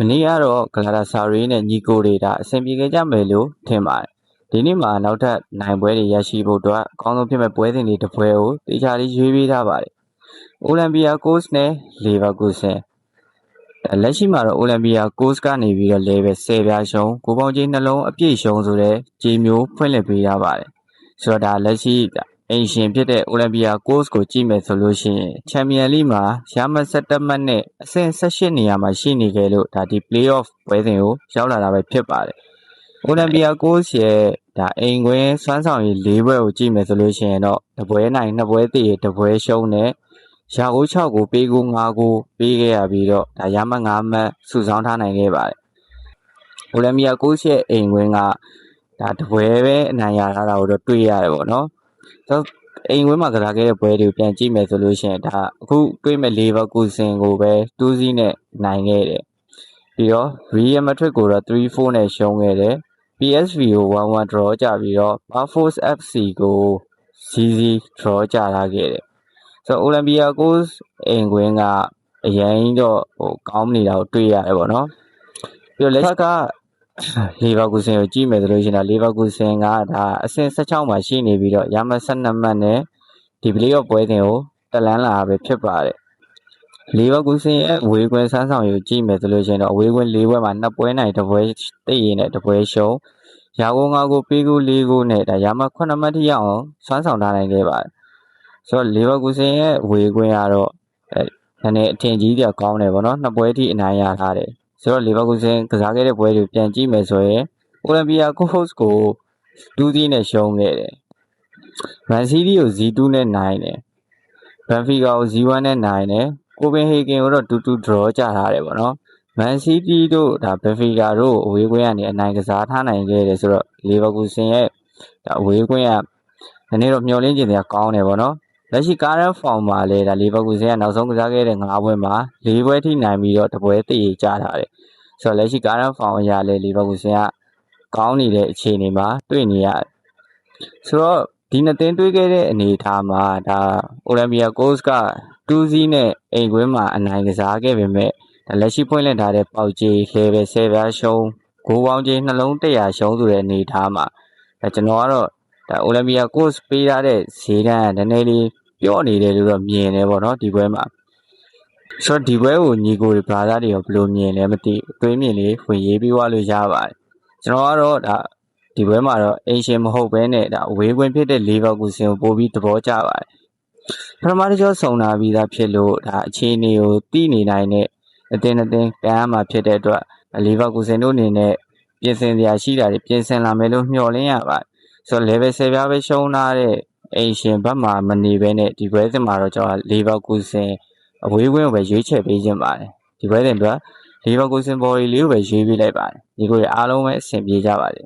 မနေ့ကတော့ဂလာတာဆာရီနဲ့ညီကိုတွေဒါအဆင်ပြေခဲ့ကြမယ်လို့ထင်ပါတယ်ဒီနေ့မှာနောက်ထပ်နိုင်ပွဲတွေရရှိဖို့အတွက်အကောင်းဆုံးဖြစ်မဲ့ပွဲစဉ်တွေတစ်ပွဲကိုတေချာလေးရွေးပေးထားပါတယ်အိုလံပီယာကိုစ်နဲ့လီဗာပူးဆန်လက်ရှိမှာတော့အိုလံပီယာကိုစ်ကနေပြီးတော့ level 10ပြားရှုံးကိုပေါင်းကြီးနှလုံးအပြည့်ရှုံးဆိုတဲ့ကြေးမျိုးဖွင့်လှစ်ပေးထားပါတယ်ဆိုတော့ဒါလက်ရှိအင်ရှင်ဖြစ်တဲ့အိုလံပီယာကိုစ်ကိုကြည့်မယ်ဆိုလို့ရှိရင်ချန်ပီယံလိမှာရမှတ်17မှတ်နဲ့အဆင့်18နေရာမှာရှိနေခဲ့လို့ဒါဒီ play-off ပွဲစဉ်ကိုရောက်လာတာပဲဖြစ်ပါတယ်အိုလံပီယာကိုစ်ရဲ့ဒါအိမ်ကွင်းစွမ်းဆောင်ရည်၄ဘွဲကိုကြည့်မယ်ဆိုလို့ရှိရင်တော့တပွဲနိုင်2ပွဲတည်တပွဲရှုံးနဲ့ရာကို6ကိုပေးကို5ကိုပေးခဲ့ရပြီးတော့ဒါရမှတ်5မှတ်စုဆောင်းထားနိုင်ခဲ့ပါတယ်အိုလံပီယာကိုစ်ရဲ့အိမ်ကွင်းကဒါတပွဲပဲအနိုင်ရထားတာကိုတော့တွေ့ရတယ်ပေါ့နော်ဆိုအိမ်ကွင်းမှာကစားခဲ့တဲ့ပွဲတွေကိုပြန်ကြည့်မယ်ဆိုလို့ရှိရင်ဒါအခုတွေ့မဲ့လီဗာပူးဆန်ကိုပဲ2-0နဲ့နိုင်ခဲ့တယ်ပြီးတော့ Real Madrid ကိုတော့3-4နဲ့ရှုံးခဲ့တယ် PSV ကို 1-1 draw ကြပြီးတော့ Barfos FC ကို 0-0 draw ကြထားခဲ့တယ်ဆိုတော့အိုလံပီယာကိုစ်အိမ်ကွင်းကအရင်တော့ကောင်းနေတာကိုတွေ့ရတယ်ပေါ့နော်ပြီးတော့လက်ချက်ကလီဗာပူးဆန်ကိုကြည့်မယ်ဆိုလို့ရှိရင်လီဗာပူးဆန်ကဒါအဆင့်16မှာရှိနေပြီးတော့ရမှတ်12မှတ်နဲ့ဒီ play-off ပွဲစဉ်ကိုတက်လန်းလာပဲဖြစ်ပါတယ်လီဗာပူးဆန်ရဲ့အဝေးကွင်းစမ်းဆောင်ရည်ကြည့်မယ်ဆိုလို့ရှိရင်တော့အဝေးကွင်း၄ပွဲမှာ2ပွဲနိုင်1ပွဲတိတ်ရည်နဲ့1ပွဲရှုံးရာကို5ကိုပေးကို4ကိုနဲ့ဒါရမှတ်9မှတ်ထိရအောင်စွမ်းဆောင်ထားနိုင်ခဲ့ပါတယ်ဆိုတော့လီဗာပူးဆန်ရဲ့အဝေးကွင်းကတော့နည်းနည်းအထင်ကြီးတရားကောင်းတယ်ပေါ့နော်2ပွဲထိအနိုင်ရထားတယ်ဆိုတော့လီဗာပူးဆန်ကစားခဲ့တဲ့ပွဲတွေပြန်ကြည့်မယ်ဆိုရင်အိုလံပီယာကိုစ်ကို2-0နဲ့ရှုံးခဲ့တယ်မန်စီးတီးကို 0-2 နဲ့နိုင်တယ်ဘန်ဖီကာကို 0-1 နဲ့နိုင်တယ်ကိုပင်ဟေဂင်ကိုတော့2-2 draw ကြထားတယ်ပေါ့နော်မန်စီးတီးတို့ဒါဘန်ဖီကာတို့အဝေးကွင်းကနေအနိုင်ကစားထားနိုင်ခဲ့တယ်ဆိုတော့လီဗာပူးဆန်ရဲ့ဒါအဝေးကွင်းကဒီနေ့တော့မျှော်လင့်ခြင်းတွေကကောင်းတယ်ပေါ့နော်လက်ရှိကားရန်ဖောင်မှာလည်းဒါလီဗာပူးဆန်ကနောက်ဆုံးကစားခဲ့တဲ့9ပွဲမှာ4ပွဲထိနိုင်ပြီးတော့1ပွဲတည်ရကြထားတယ်ဆိုတော့လက်ရှိကားရန်ဖောင်အရာလည်းလီဗာပူးဆန်ကကောင်းနေတဲ့အခြေအနေမှာတွေ့နေရတယ်ဆိုတော့ဒီနှစ်သင်းတွေ့ခဲ့တဲ့အနေအထားမှာဒါအိုလံပီယာကိုစ်က2-0နဲ့အိမ်ကွင်းမှာအနိုင်ကစားခဲ့ပေမဲ့လက်ရှိဖွင့်လှစ်ထားတဲ့ပေါက်ကြီး level 10ပြားရှုံးဂိုးပေါင်းကြီးနှလုံး100ရှုံးဆိုတဲ့အနေအထားမှာကျွန်တော်ကတော့ဒါအိုလံပီယာကိုစ်ပေးထားတဲ့ဈေးတန်းကနည်းနည်းလေးပြော့နေတယ်လို့တော့မြင်တယ်ပေါ့နော်ဒီပွဲမှာဆိုတော့ဒီပွဲကိုညီကိုတွေဘာသာတွေရောဘယ်လိုမြင်လဲမသိဘူးတွေးမြင်လေးဝင်ရေးပြီးသွားလို့ရပါတယ်ကျွန်တော်ကတော့ဒါဒီပွဲမှာတော့အင်ရှင်မဟုတ်ဘဲနဲ့ဒါအဝေးကွင်းဖြစ်တဲ့လီဗာပူးဆန်ကိုပို့ပြီးသဘောကျပါတယ်ပထမတစ်ကြောဆုံတာပြီးသားဖြစ်လို့ဒါအခြေအနေကိုသိနေနိုင်တဲ့အတင်းကန်ရမှာဖြစ်တဲ့အတွက်လီဗာပူးဆန်တို့အနေနဲ့ပြင်ဆင်စရာရှိတာတွေပြင်ဆင်လာမယ်လို့မျှော်လင့်ရပါတယ်ဆိုတော့ level 10ပြားပဲရှုံးထားတဲ့အင်ရှင်ဘက်မှာမနေဘဲနဲ့ဒီပွဲစဉ်မှာတော့ကျွန်တော်လီဗာပူးဆန်အဝေးကွင်းကိုပဲရွေးချယ်ပေးခြင်းပါတယ်ဒီပွဲစဉ်အတွက်လီဗာပူးဆန်ဘော်လီလေးကိုပဲရွေးပေးလိုက်ပါတယ်ဒီကိုရအားလုံးပဲအဆင်ပြေကြပါစေ